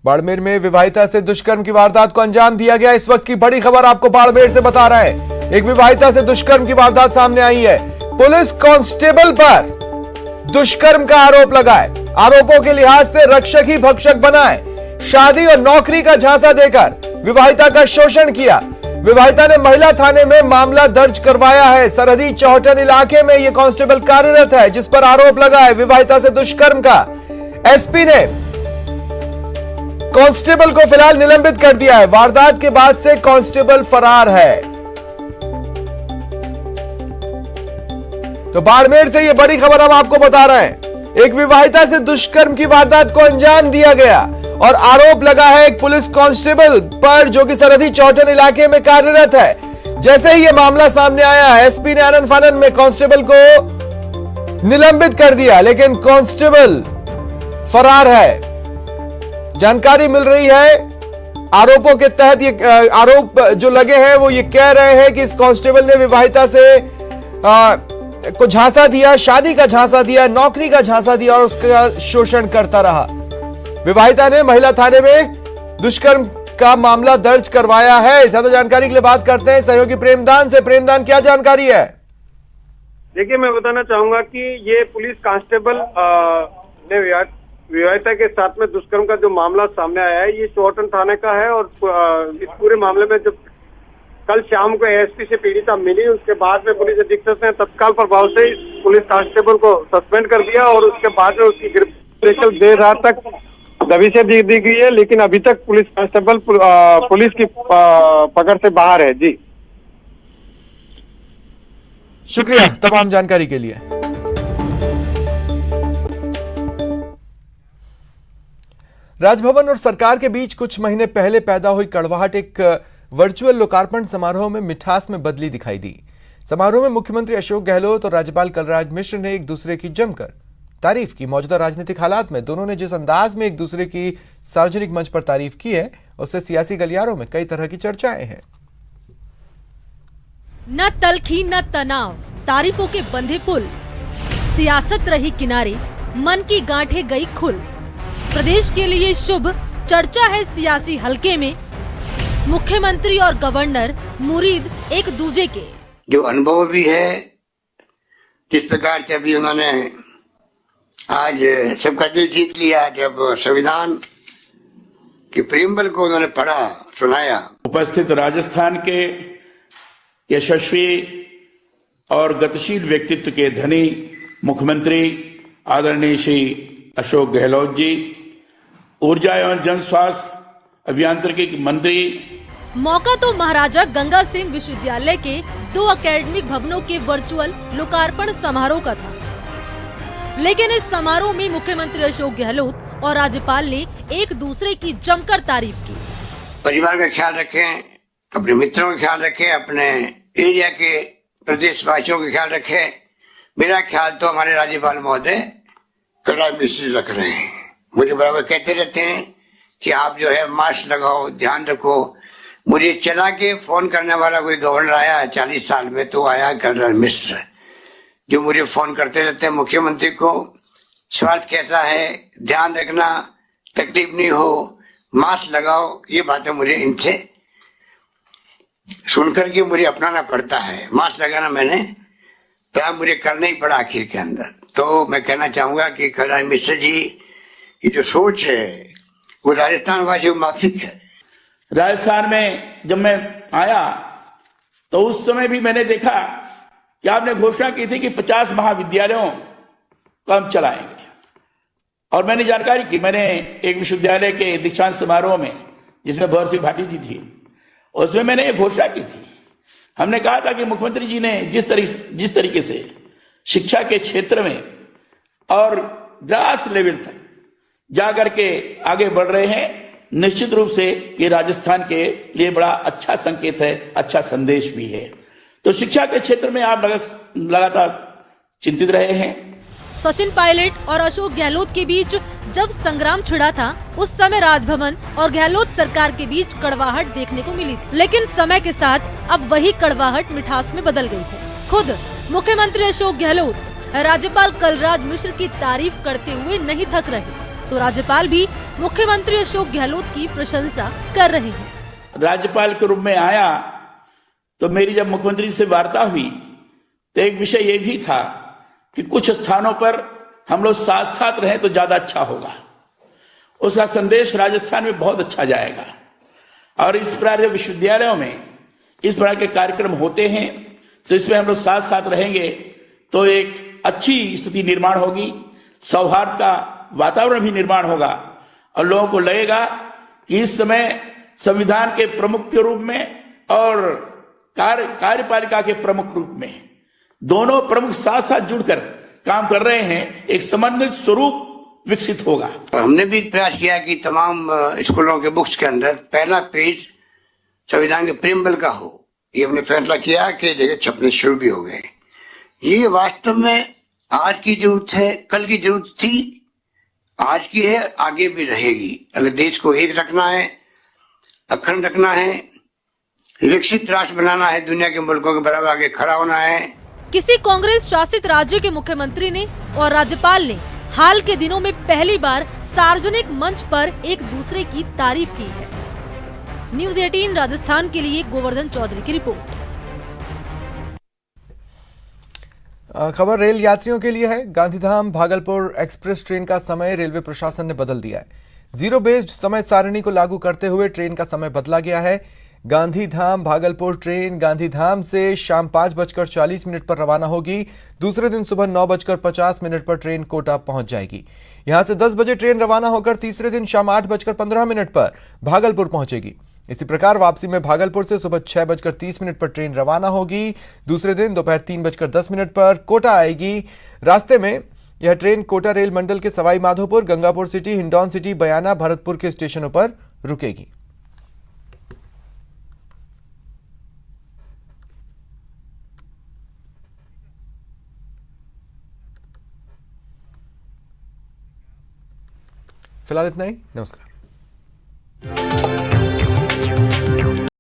बाड़मेर में विवाहिता से दुष्कर्म की वारदात को अंजाम दिया गया। इस वक्त की बड़ी खबर आपको बाड़मेर से बता रहे हैं। एक विवाहिता से दुष्कर्म की वारदात सामने आई है। पुलिस कांस्टेबल पर दुष्कर्म का आरोप लगाए, आरोपों के लिहाज से रक्षक ही भक्षक बनाए, शादी और नौकरी का झांसा देकर विवाहिता का शोषण किया। विवाहिता ने महिला थाने में मामला दर्ज करवाया है। सरहदी चौहटन इलाके में यह कांस्टेबल कार्यरत है जिस पर आरोप लगा है विवाहिता से दुष्कर्म का। एसपी ने कांस्टेबल को फिलहाल निलंबित कर दिया है। वारदात के बाद से कांस्टेबल फरार है। तो बाड़मेर से यह बड़ी खबर हम आपको बता रहे हैं। एक विवाहिता से दुष्कर्म की वारदात को अंजाम दिया गया और आरोप लगा है एक पुलिस कांस्टेबल पर जो कि सरहदी चौहटन इलाके में कार्यरत है। जैसे ही यह मामला सामने आया, एसपी ने आनन फानन में कांस्टेबल को निलंबित कर दिया, लेकिन कांस्टेबल फरार है। जानकारी मिल रही है, आरोपों के तहत ये आरोप जो लगे हैं वो ये कह रहे हैं कि इस कांस्टेबल ने विवाहिता से को झांसा दिया, शादी का झांसा दिया, नौकरी का झांसा दिया और उसका शोषण करता रहा। विवाहिता ने महिला थाने में दुष्कर्म का मामला दर्ज करवाया है। ज्यादा जानकारी के लिए बात करते हैं सहयोगी प्रेमदान से। प्रेमदान, क्या जानकारी है? देखिए, मैं बताना चाहूंगा कि ये पुलिस कांस्टेबल ने विवाहिता के साथ में दुष्कर्म का जो मामला सामने आया है ये चौहटन थाने का है। और इस पूरे मामले में जब कल शाम को एएसपी से पीड़िता मिली, उसके बाद में पुलिस अधीक्षक ने तत्काल प्रभाव से पुलिस कांस्टेबल को सस्पेंड कर दिया और उसके बाद में उसकी गिरफ्तारी देर रात तक दबी से दी गई है। लेकिन अभी तक पुलिस कांस्टेबल पुलिस की पकड़ से बाहर है। जी शुक्रिया तमाम जानकारी के लिए। राजभवन और सरकार के बीच कुछ महीने पहले पैदा हुई कड़वाहट एक वर्चुअल लोकार्पण समारोह में मिठास में बदली दिखाई दी। समारोह में मुख्यमंत्री अशोक गहलोत और राज्यपाल कलराज मिश्र ने एक दूसरे की जमकर तारीफ की। मौजूदा राजनीतिक हालात में दोनों ने जिस अंदाज में एक दूसरे की सार्वजनिक मंच पर तारीफ की है, उससे सियासी गलियारों में कई तरह की चर्चाएं हैं। न तलखी न तनाव, तारीफों के बंधे पुल, सियासत रही किनारे, मन की गांठें गई खुल। प्रदेश के लिए शुभ चर्चा है सियासी हलके में। मुख्यमंत्री और गवर्नर मुरीद एक दूजे के। जो अनुभव भी है, जिस प्रकार से अभी उन्होंने आज सबका दिल जीत लिया जब संविधान के प्रीएम्बल को उन्होंने पढ़ा सुनाया। उपस्थित राजस्थान के यशस्वी और गतिशील व्यक्तित्व के धनी मुख्यमंत्री आदरणीय श्री अशोक गहलोत जी, ऊर्जा एवं जन स्वास्थ्य अभियांत्रिकी मंत्री। मौका तो महाराजा गंगा सिंह विश्वविद्यालय के 2 एकेडमिक भवनों के वर्चुअल लोकार्पण समारोह का था, लेकिन इस समारोह में मुख्यमंत्री अशोक गहलोत और राज्यपाल ने एक दूसरे की जमकर तारीफ की। परिवार का ख्याल रखें, अपने मित्रों का ख्याल रखें, अपने एरिया के प्रदेशवासियों का ख्याल रखें। मेरा ख्याल तो हमारे राज्यपाल महोदय कलराज मिश्र रख रहे हैं। मुझे बराबर कहते रहते हैं कि आप जो है मास्क लगाओ, ध्यान रखो। मुझे चला के फोन करने वाला कोई गवर्नर आया 40 साल में, तो आया कलराज मिश्र, जो मुझे फोन करते रहते हैं मुख्यमंत्री को, स्वास्थ्य कैसा है, ध्यान रखना, तकलीफ नहीं हो, मास्क लगाओ। ये बातें मुझे इनसे सुनकर के मुझे अपनाना पड़ता है। मास्क लगाना मैंने तो मुझे करना ही पड़ा आखिर के अंदर। तो मैं कहना चाहूंगा कि कलराज मिश्र जी की जो सोच है वो राजस्थान वासियों को माफिक है। राजस्थान में जब मैं आया तो उस समय भी मैंने देखा कि आपने घोषणा की थी कि 50 महाविद्यालयों को हम चलाएंगे, और मैंने जानकारी की। मैंने एक विश्वविद्यालय के दीक्षांत समारोह में, जिसमें भवर सिंह भाटी जी थी, उसमें मैंने ये घोषणा की थी। हमने कहा था कि मुख्यमंत्री जी ने जिस तरीके से शिक्षा के क्षेत्र में और ग्रास लेवल तक जाकर के आगे बढ़ रहे हैं, निश्चित रूप से ये राजस्थान के लिए बड़ा अच्छा संकेत है, अच्छा संदेश भी है। तो शिक्षा के क्षेत्र में आप लगातार चिंतित रहे हैं। सचिन पायलट और अशोक गहलोत के बीच जब संग्राम छिड़ा था, उस समय राजभवन और गहलोत सरकार के बीच कड़वाहट देखने को मिली थी, लेकिन समय के साथ अब वही कड़वाहट मिठास में बदल गई है। खुद मुख्यमंत्री अशोक गहलोत राज्यपाल कलराज मिश्र की तारीफ करते हुए नहीं थक रहे। तो राज्यपाल भी मुख्यमंत्री अशोक गहलोत की प्रशंसा कर रहे हैं। राज्यपाल के रूप में आया तो मेरी जब मुख्यमंत्री से वार्ता हुई तो एक विषय ये भी था कि कुछ स्थानों पर हम लोग साथ साथ रहें तो ज्यादा अच्छा होगा। उसका संदेश राजस्थान में बहुत अच्छा जाएगा। और इस प्रकार के विश्वविद्यालयों में इस प्रकार के कार्यक्रम होते हैं तो इसमें हम लोग साथ साथ रहेंगे तो एक अच्छी स्थिति निर्माण होगी, सौहार्द का वातावरण भी निर्माण होगा और लोगों को लगेगा कि इस समय संविधान के प्रमुख के रूप में और कार्यपालिका के प्रमुख रूप में दोनों प्रमुख साथ साथ जुड़कर काम कर रहे हैं, एक समन्वित स्वरूप विकसित होगा। हमने भी प्रयास किया कि तमाम स्कूलों के बुक्स के अंदर पहला पेज संविधान के प्रेम्बल का हो। ये हमने फैसला किया कि जगह छपने शुरू भी हो गए। ये वास्तव में आज की जरूरत है, कल की जरूरत थी, आज की है, आगे भी रहेगी। अगर देश को एक रखना है, अखंड रखना है, विकसित राष्ट्र बनाना है, दुनिया के मुल्कों के बराबर आगे खड़ा होना है। किसी कांग्रेस शासित राज्य के मुख्यमंत्री ने और राज्यपाल ने हाल के दिनों में पहली बार सार्वजनिक मंच पर एक दूसरे की तारीफ की है। न्यूज़ 18 राजस्थान के लिए गोवर्धन चौधरी की रिपोर्ट। खबर रेल यात्रियों के लिए है। गांधीधाम भागलपुर एक्सप्रेस ट्रेन का समय रेलवे प्रशासन ने बदल दिया है। जीरो बेस्ड समय सारणी को लागू करते हुए ट्रेन का समय बदला गया है। गांधीधाम भागलपुर ट्रेन गांधीधाम से शाम 5:40 पर रवाना होगी। दूसरे दिन सुबह 9:50 पर ट्रेन कोटा पहुंच जाएगी। यहां से 10 बजे ट्रेन रवाना होकर तीसरे दिन शाम 8:15 पर भागलपुर पहुंचेगी। इसी प्रकार वापसी में भागलपुर से सुबह 6:30 पर ट्रेन रवाना होगी। दूसरे दिन दोपहर 3:10 पर कोटा आएगी। रास्ते में यह ट्रेन कोटा रेल मंडल के सवाई माधोपुर, गंगापुर सिटी, हिंडौन सिटी, बयाना, भरतपुर के स्टेशनों पर रुकेगी। फिलहाल इतना ही। नमस्कार।